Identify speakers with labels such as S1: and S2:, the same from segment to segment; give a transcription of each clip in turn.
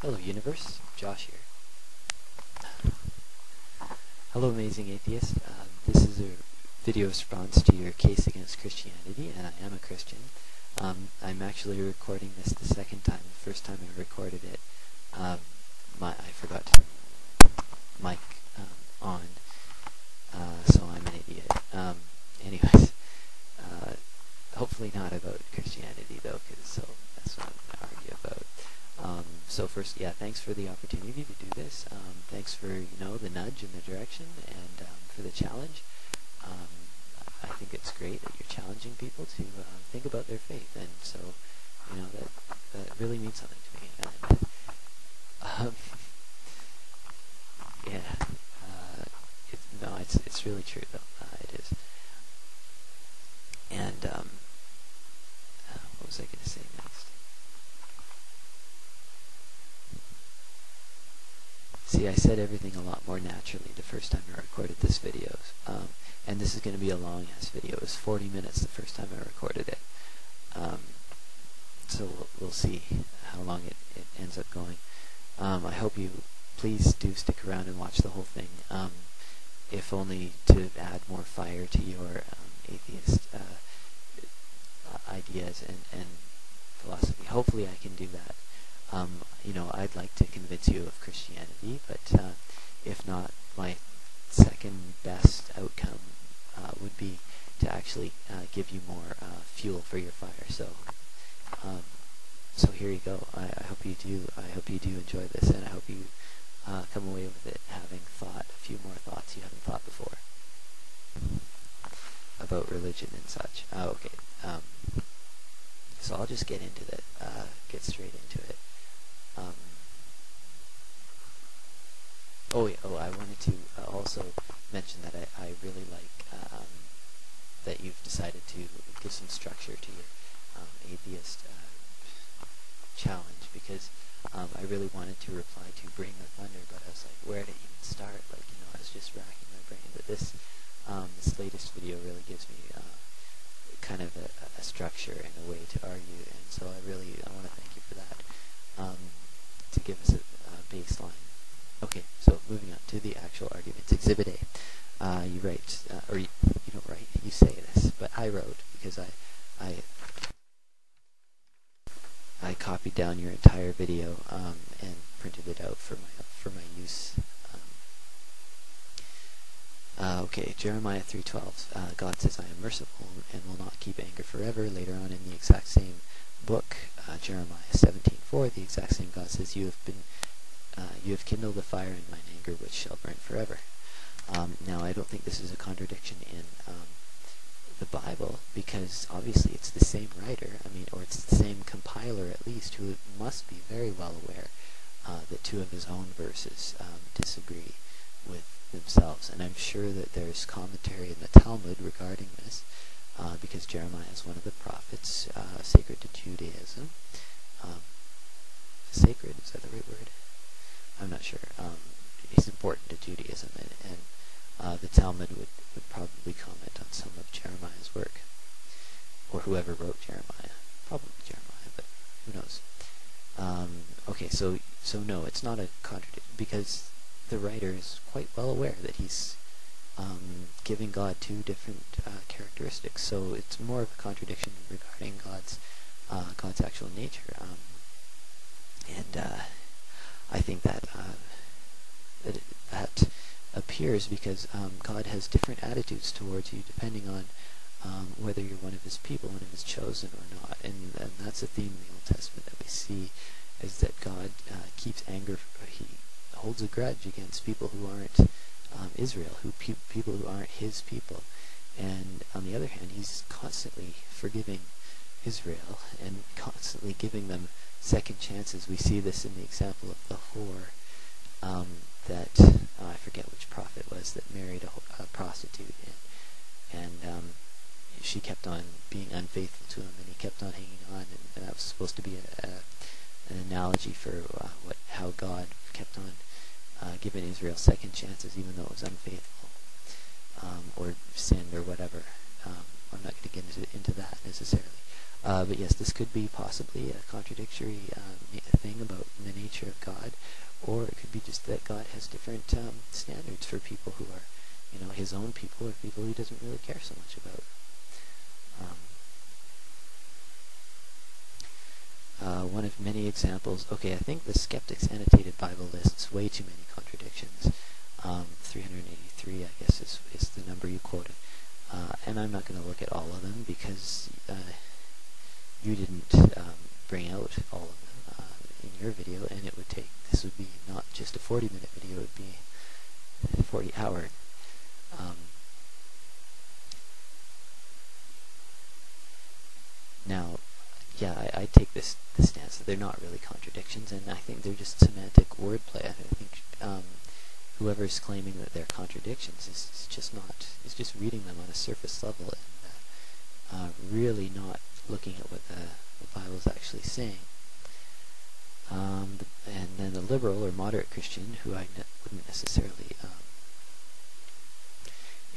S1: Hello universe, Josh here. Hello Amazing Atheist. This is a video response to your case against Christianity, and I am a Christian. I'm actually recording this the second time. The first time I recorded it, I forgot to mic on, so I'm an idiot. Anyways, hopefully not about Christianity though, so that's what I'm going to argue about. So first, yeah, thanks for the opportunity to do this. Thanks for, the nudge in the direction, and for the challenge. I think it's great that you're challenging people to think about their faith, and so, that really means something to me. And, yeah, it's really true though. It is. And what was I going to say next? See, I said everything a lot more naturally the first time I recorded this video, and this is going to be a long-ass video. It was 40 minutes the first time I recorded it, so we'll see how long it ends up going. I hope you please do stick around and watch the whole thing, if only to add more fire to your atheist ideas and philosophy. Hopefully I can do that. I'd like to convince you of Christianity, but if not, my second best outcome would be to actually give you more fuel for your fire. So here you go. I hope you do. I hope you do enjoy this, and I hope you come away with it having thought a few more thoughts you haven't thought before about religion and such. Okay. So I'll just get into it. Get straight into it. I wanted to also mention that I really like that you've decided to give some structure to your atheist challenge, because I really wanted to reply to Bring the Thunder, but I was like, where to even start? I was just racking my brain. But this latest video really gives me kind of a structure and a way to argue, and so I want to thank you for that, to give us a baseline. Okay, so moving on to the actual arguments. Exhibit A. You write, or you don't write, you say this, but I wrote, because I copied down your entire video and printed it out for my use. Okay, Jeremiah 3:12. God says, "I am merciful and will not keep anger forever." Later on in the exact same book, Jeremiah 17:4, the exact same God says, "You have kindled a fire in mine anger, which shall burn forever." Now, I don't think this is a contradiction in the Bible, because obviously it's the same writer, or it's the same compiler at least, who must be very well aware that two of his own verses disagree with themselves. And I'm sure that there's commentary in the Talmud regarding this, because Jeremiah is one of the prophets sacred to Judaism. Sacred, is that the right word? I'm not sure. It's important to Judaism, and the Talmud would probably comment on some of Jeremiah's work, or whoever wrote Jeremiah. Probably Jeremiah, but who knows? Okay, so no, it's not a contradiction, because the writer is quite well aware that he's giving God two different characteristics. So it's more of a contradiction regarding God's actual nature, and I think that that appears because God has different attitudes towards you depending on whether you're one of his people, one of his chosen or not. And that's a theme in the Old Testament that we see, is that God keeps anger. He holds a grudge against people who aren't Israel, people who aren't his people. And on the other hand, he's constantly forgiving Israel and constantly giving them second chances. We see this in the example of the whore I forget which prophet was that married a prostitute, and she kept on being unfaithful to him, and he kept on hanging on, and that was supposed to be an analogy for how God kept on giving Israel second chances even though it was unfaithful, or sinned or whatever. I'm not going to get into that necessarily. But yes, this could be possibly a contradictory thing about the nature nature of God, or it could be just that God has different standards for people who are, his own people, or people he doesn't really care so much about. One of many examples. Okay, I think the Skeptic's Annotated Bible lists way too many contradictions. 383, I guess, is the number you quoted. And I'm not going to look at all of them because you didn't bring out all of them in your video, and this would be not just a 40-minute video, it would be a 40-hour. Now, yeah, I take this stance that they're not really contradictions, and I think they're just semantic wordplay. I think whoever's claiming that they're contradictions is just reading them on a surface level and really not looking at what the Bible is actually saying. And then the liberal or moderate Christian, who I wouldn't necessarily,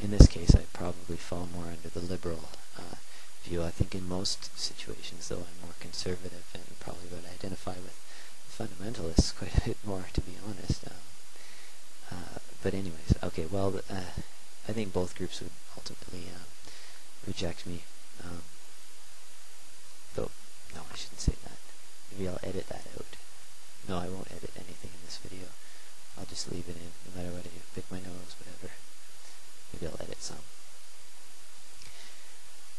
S1: in this case, I'd probably fall more under the liberal view. I think in most situations, though, I'm more conservative and probably would identify with fundamentalists quite a bit more, to be honest. But anyways, okay, well, I think both groups would ultimately reject me. Though, no, I shouldn't say that. Maybe I'll edit that out. No, I won't edit anything in this video. I'll just leave it in, no matter what I do. Pick my nose, whatever. Maybe I'll edit some.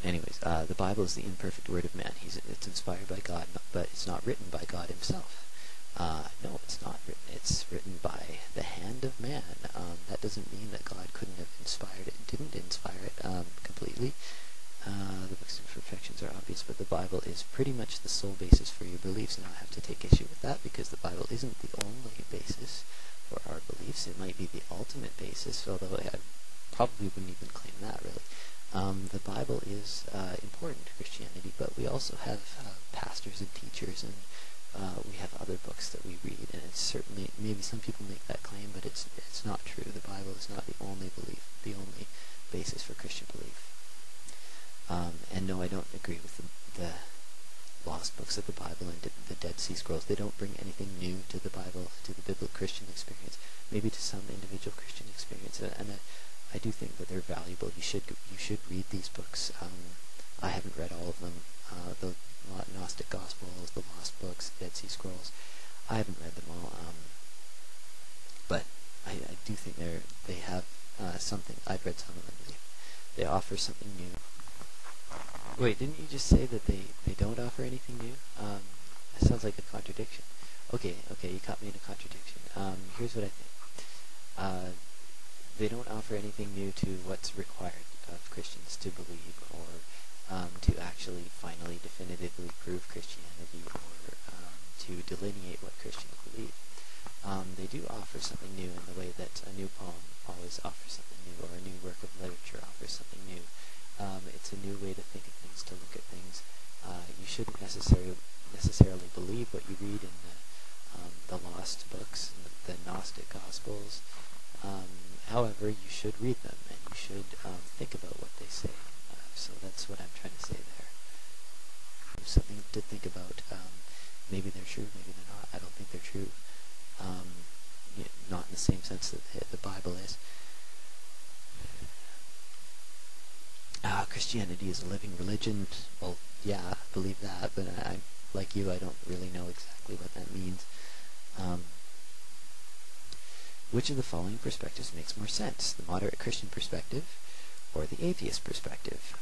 S1: Anyways, the Bible is the imperfect word of man. It's inspired by God, but it's not written by God himself. No, it's not written. It's written by the hand of man. That doesn't mean that God couldn't have inspired it. Didn't inspire it completely. The books of perfections are obvious, but the Bible is pretty much the sole basis for your beliefs. Now I have to take issue with that because the Bible isn't the only basis for our beliefs. It might be the ultimate basis, although I probably wouldn't even claim that, really. The Bible is important to Christianity, but we also have pastors and teachers, and we have other books that we read, and it's certainly, maybe some people make that claim, but it's not true. The Bible is not the only belief, the only basis for Christian belief. And no, I don't agree with the lost books of the Bible and the Dead Sea Scrolls. They don't bring anything new to the Bible, to the biblical Christian experience, maybe to some individual Christian experience, and I do think that they're valuable. You should read these books. I haven't read all of them. The Gnostic Gospels, the Lost Books, Dead Sea Scrolls. I haven't read them all. But I do think they have something. I've read some of them. They offer something new. Wait, didn't you just say that they don't offer anything new? That sounds like a contradiction. Okay, you caught me in a contradiction. Here's what I think. They don't offer anything new to what's required of Christians to believe, or to actually finally definitively prove Christianity, or to delineate what Christians believe. They do offer something new in the way that a new poem always offers something new, or a new work of literature offers something new. It's a new way to think of things, to look at things. You shouldn't necessarily believe what you read in the lost books, the Gnostic Gospels. However, you should read them, and you should think about what they say. So that's what I'm trying to say there. Something to think about. Maybe they're true, maybe they're not. I don't think they're true. Not in the same sense that the Bible is. Christianity is a living religion. Well, yeah, I believe that, but I, like you, I don't really know exactly what that means. Which of the following perspectives makes more sense? The moderate Christian perspective or the atheist perspective?